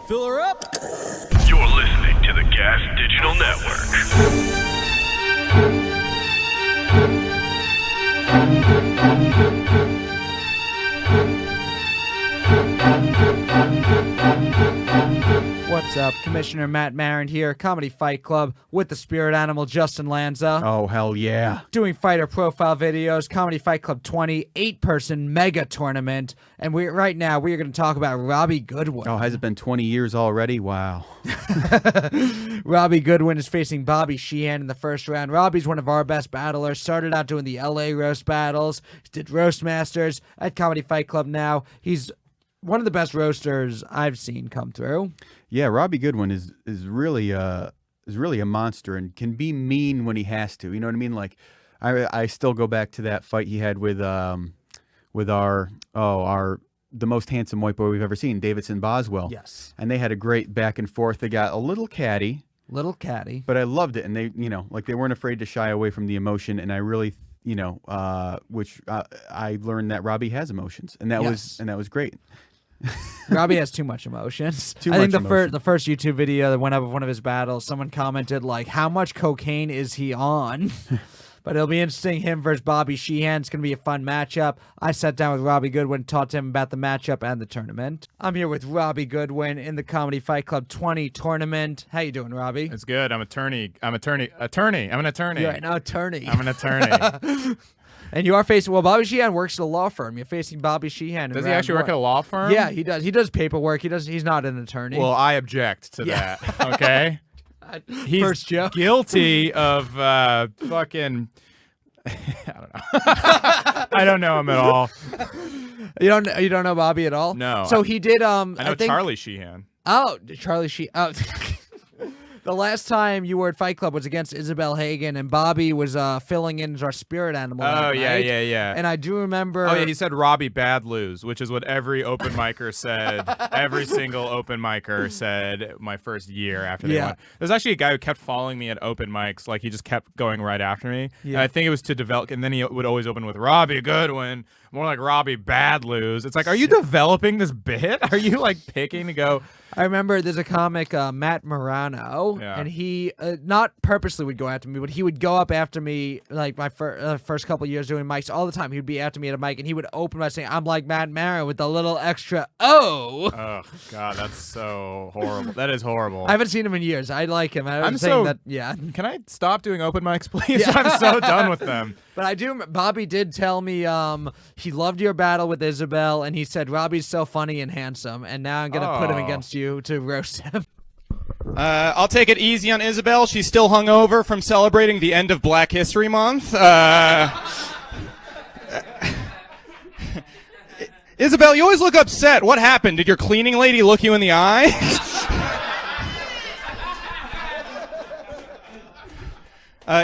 Fill her up. You're listening to the Gas Digital Network. What's up? Commissioner Matt Maran here, Comedy Fight Club with the spirit animal Justin Lanza. Oh, hell yeah. Doing fighter profile videos, Comedy Fight Club 20, 8-person mega tournament. And right now we are going to talk about Robbie Goodwin. Oh, has it been 20 years already? Wow. Robbie Goodwin is facing Bobby Sheehan in the first round. Robbie's one of our best battlers. Started out doing the LA roast battles. Did Roast Masters at Comedy Fight Club now. He's one of the best roasters I've seen come through. Yeah, Robbie Goodwin is really a monster and can be mean when he has to. You know what I mean? Like, I still go back to that fight he had with the most handsome white boy we've ever seen, Davidson Boswell. Yes. And they had a great back and forth. They got a little catty. But I loved it, and they, they weren't afraid to shy away from the emotion, and I really, I learned that Robbie has emotions, and that was great. Robbie has too much emotions. I think the first YouTube video that went up of one of his battles, someone commented like, "How much cocaine is he on?" But it'll be interesting. Him versus Bobby Sheehan. It's going to be a fun matchup. I sat down with Robbie Goodwin, talked to him about the matchup and the tournament. I'm here with Robbie Goodwin in the Comedy Fight Club 20 tournament. How you doing, Robbie? It's good. I'm an attorney. I'm an attorney. You're an attorney. I'm an attorney. And you are facing, Bobby Sheehan works at a law firm. You're facing Bobby Sheehan. Does he actually work at a law firm? Yeah, he does. He does paperwork. He's not an attorney. Well, I object to that, okay? He's First joke. guilty of fucking... I don't know. I don't know him at all. You don't know Bobby at all? No. So he did I know Charlie Sheehan. Oh, Charlie Sheehan. Oh. The last time you were at Fight Club was against Isabel Hagen, and Bobby was filling in as our spirit animal. Oh, yeah, night. yeah. And I do remember... Oh, yeah, he said Robbie Bad Lose, which is what every open micer said. Every single open micer said my first year after they won. There's actually a guy who kept following me at open mics. Like, he just kept going right after me. Yeah. And I think it was to develop... And then he would always open with Robbie Goodwin, more like Robbie Bad Lose. It's like, are you developing this bit? Are you, like, picking to go... I remember there's a comic, Matt Marano, and he not purposely would go after me, but he would go up after me like my first couple years doing mics all the time. He would be after me at a mic, and he would open by saying, "I'm like Matt Marano," with a little extra "oh." Oh God, that's so horrible. That is horrible. I haven't seen him in years. I like him. I'm saying that. Yeah. Can I stop doing open mics, please? Yeah. I'm so done with them. But I do. Bobby did tell me he loved your battle with Isabel, and he said Robbie's so funny and handsome, and now I'm gonna put him against you to roast him. I'll take it easy on Isabel. She's still hungover from celebrating the end of Black History Month. Isabel, you always look upset. What happened? Did your cleaning lady look you in the eye?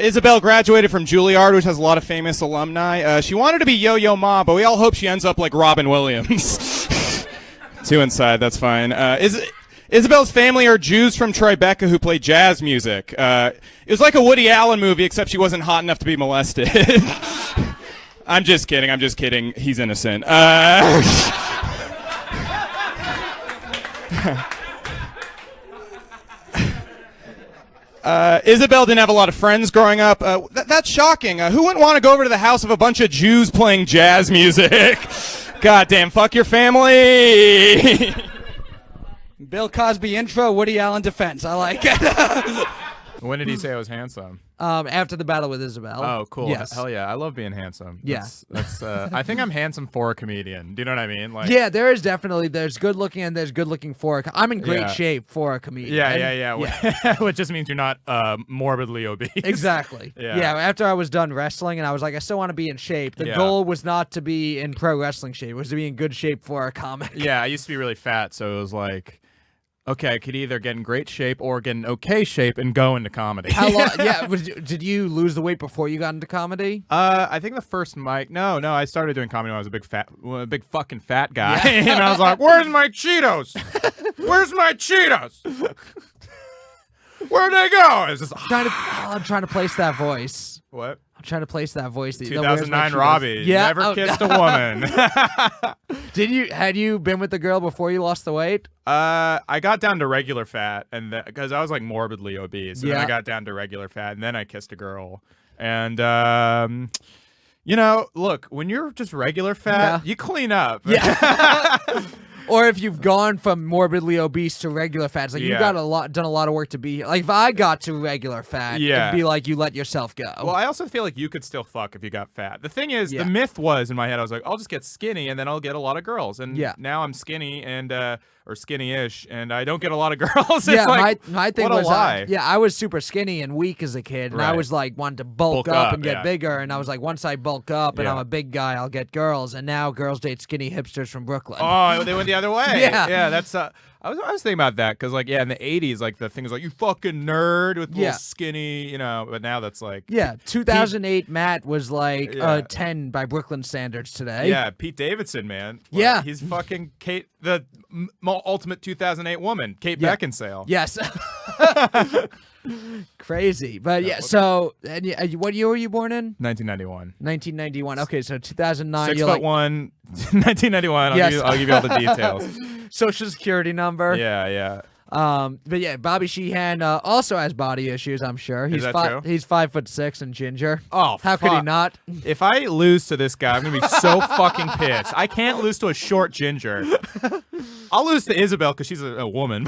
Isabel graduated from Juilliard, which has a lot of famous alumni. She wanted to be Yo-Yo Ma, but we all hope she ends up like Robin Williams. 2 inside, that's fine. Isabel's family are Jews from Tribeca who play jazz music. It was like a Woody Allen movie, except she wasn't hot enough to be molested. I'm just kidding. He's innocent. Isabel didn't have a lot of friends growing up. That's shocking. Who wouldn't want to go over to the house of a bunch of Jews playing jazz music? Goddamn, fuck your family. Bill Cosby intro, Woody Allen defense. I like it. When did he say I was handsome? After the battle with Isabel. Oh, cool. Yes. Hell yeah. I love being handsome. Yeah. That's I think I'm handsome for a comedian. Do you know what I mean? Like, yeah, there's good looking and there's good looking for I'm in great shape for a comedian. Yeah. Which just means you're not morbidly obese. Exactly. Yeah. After I was done wrestling and I was like, I still want to be in shape. The goal was not to be in pro wrestling shape. It was to be in good shape for a comic. Yeah, I used to be really fat, so it was like, okay, I could either get in great shape or get in okay shape and go into comedy. How long? Yeah, did you lose the weight before you got into comedy? I think the first mic. No, I started doing comedy when I was a big fucking fat guy, and I was like, "Where's my Cheetos? Where's my Cheetos? Where'd they go?" It's just I'm trying to place that voice. What? I'm trying to place that voice. 2009 Robbie. Yeah. Never kissed a woman. Had you been with the girl before you lost the weight? I got down to regular fat, and because I was like morbidly obese, and then I got down to regular fat, and then I kissed a girl. And you know, look, when you're just regular fat, you clean up. Yeah. Or if you've gone from morbidly obese to regular fat, it's like you got done a lot of work to be like. If I got to regular fat, it'd be like you let yourself go. Well, I also feel like you could still fuck if you got fat. The thing is, the myth was in my head, I was like, I'll just get skinny and then I'll get a lot of girls. And now I'm skinny and or skinny-ish, and I don't get a lot of girls. Yeah, like, my thing was, I was super skinny and weak as a kid, and I was like wanting to bulk up and get bigger, and I was like, once I bulk up and I'm a big guy, I'll get girls, and now girls date skinny hipsters from Brooklyn. Oh, they went the other way. Yeah, that's. I was thinking about that because, like, in the '80s, like the thing was like, you fucking nerd with little skinny, you know. But now that's like, 2008 Matt was like 10 by Brooklyn standards today. Yeah, Pete Davidson, man. Like, he's fucking Kate, the ultimate 2008 woman, Kate Beckinsale. Yes. Crazy, but So, and what year were you born in? 1991. 1991. Okay, so 2009. 6'1", 1991. I'll give you all the details. Social security number. Yeah. But yeah, Bobby Sheehan also has body issues. I'm sure he's true? He's 5'6" and ginger. Oh, how could he not? If I lose to this guy, I'm gonna be so fucking pissed. I can't lose to a short ginger. I'll lose to Isabel because she's a woman.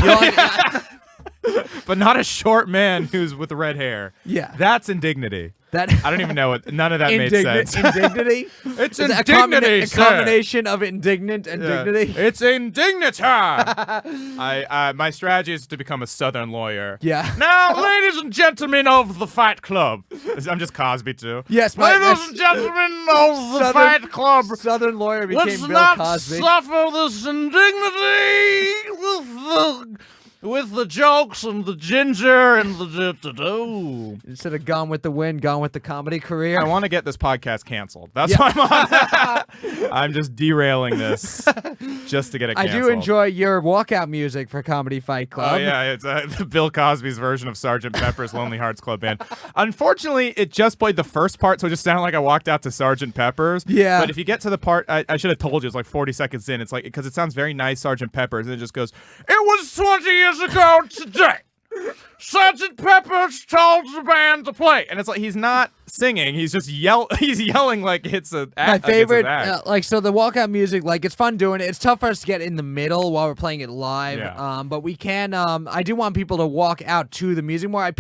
But not a short man who's with red hair. Yeah, that's indignity. I don't even know what. None of that made sense. Indignity. It's indignity. A combination of indignant and dignity. It's indignity. My strategy is to become a Southern lawyer. Yeah. Now, ladies and gentlemen of the Fight Club. I'm just Cosby too. Yes, ladies and gentlemen of the Fight Club. Southern lawyer became Let's Bill not Cosby. Suffer this indignity with the jokes and the ginger and the Instead of Gone with the Wind, Gone with the comedy career. I want to get this podcast canceled. That's why I'm on. I'm just derailing this just to get it canceled. I do enjoy your walkout music for Comedy Fight Club. Oh, yeah. It's Bill Cosby's version of Sgt. Pepper's Lonely Hearts Club Band. Unfortunately, it just played the first part, so it just sounded like I walked out to Sgt. Pepper's. Yeah. But if you get to the part, I should have told you, it's like 40 seconds in. It's like, because it sounds very nice, Sgt. Pepper's, and it just goes, it was 20 years ago today. Sgt. Pepper's told the band to play, and it's like he's not singing; he's just he's yelling like it's a act. My favorite, so the walkout music, like it's fun doing it. It's tough for us to get in the middle while we're playing it live. Yeah. But we can. I do want people to walk out to the music more. A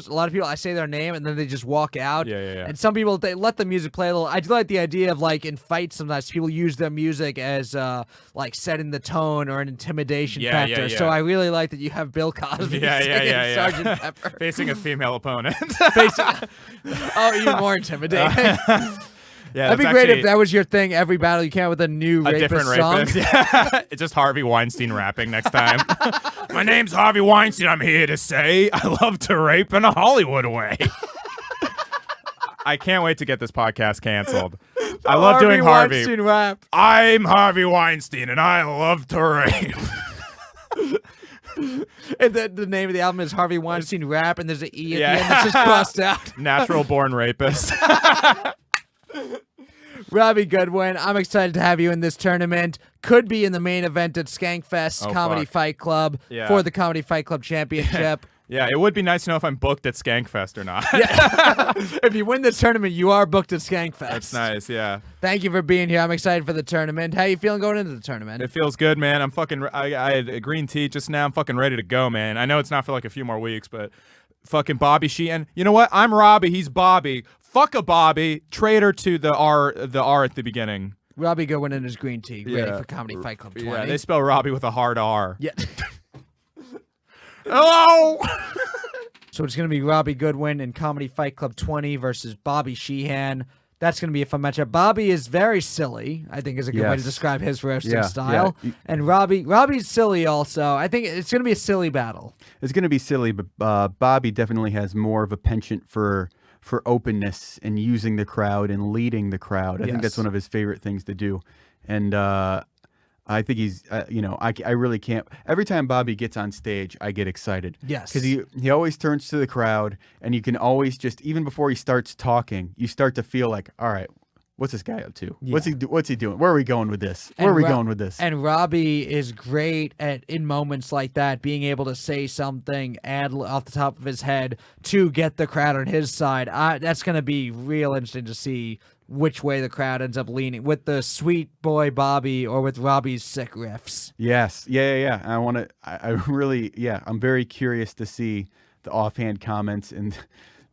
lot of people, I say their name and then they just walk out. Yeah. And some people, they let the music play a little. I do like the idea of like in fights sometimes people use their music as like setting the tone or an intimidation factor. So I really like that you have Bill Cosby singing Sgt. Pepper facing a female opponent. Oh, even more intimidating. Yeah, that'd be great if that was your thing. Every battle you came out with a new different song. rapist. Yeah. It's just Harvey Weinstein rapping next time. My name's Harvey Weinstein. I'm here to say I love to rape in a Hollywood way. I can't wait to get this podcast canceled. I love doing Harvey. Weinstein rap. I'm Harvey Weinstein, and I love to rape. And the name of the album is Harvey Weinstein Rap, and there's an E at the end that's just crossed out. Natural born rapist. Robbie Goodwin, I'm excited to have you in this tournament. Could be in the main event at Skankfest Comedy Fight Club for the Comedy Fight Club Championship. Yeah, it would be nice to know if I'm booked at Skankfest or not. If you win this tournament, you are booked at Skankfest. That's nice, yeah. Thank you for being here. I'm excited for the tournament. How you feeling going into the tournament? It feels good, man. I'm fucking. I had a green tea just now. I'm fucking ready to go, man. I know it's not for like a few more weeks, but fucking Bobby Sheehan. You know what? I'm Robbie. He's Bobby. Fuck a Bobby. Traitor to the R at the beginning. Robbie Goodwin and his green tea. Ready for Comedy Fight Club 20. Yeah, they spell Robbie with a hard R. Yeah. Hello. So it's going to be Robbie Goodwin and Comedy Fight Club 20 versus Bobby Sheehan. That's going to be a fun matchup. Bobby is very silly, I think is a good way to describe his roasting style. Yeah. And Robbie's silly also. I think it's going to be a silly battle. It's going to be silly, but Bobby definitely has more of a penchant for openness and using the crowd and leading the crowd. I think that's one of his favorite things to do. And I think he's, I really can't. Every time Bobby gets on stage, I get excited. Yes. Because he always turns to the crowd, and you can always just, even before he starts talking, you start to feel like, all right, what's this guy up to? Yeah. What's he doing? Where are we going with this? Where are we going with this? And Robbie is great in moments like that, being able to say something off the top of his head to get the crowd on his side. That's going to be real interesting to see which way the crowd ends up leaning, with the sweet boy Bobby or with Robbie's sick riffs. Yes. Yeah. I really, I'm very curious to see the offhand comments and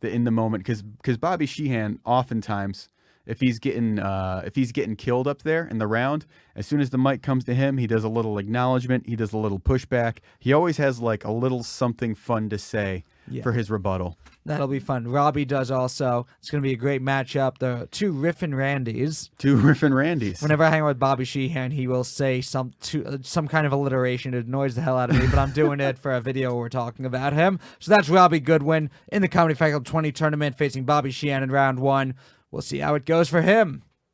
in the moment, because Bobby Sheehan oftentimes, if he's getting killed up there in the round, as soon as the mic comes to him, he does a little acknowledgement, he does a little pushback. He always has like a little something fun to say for his rebuttal. That'll be fun. Robbie does also. It's going to be a great matchup. The two Riffin' Randys. Whenever I hang out with Bobby Sheehan, he will say some kind of alliteration. It annoys the hell out of me, but I'm doing it for a video where we're talking about him. So that's Robbie Goodwin in the Comedy Fight Club 20 tournament facing Bobby Sheehan in round 1. We'll see how it goes for him.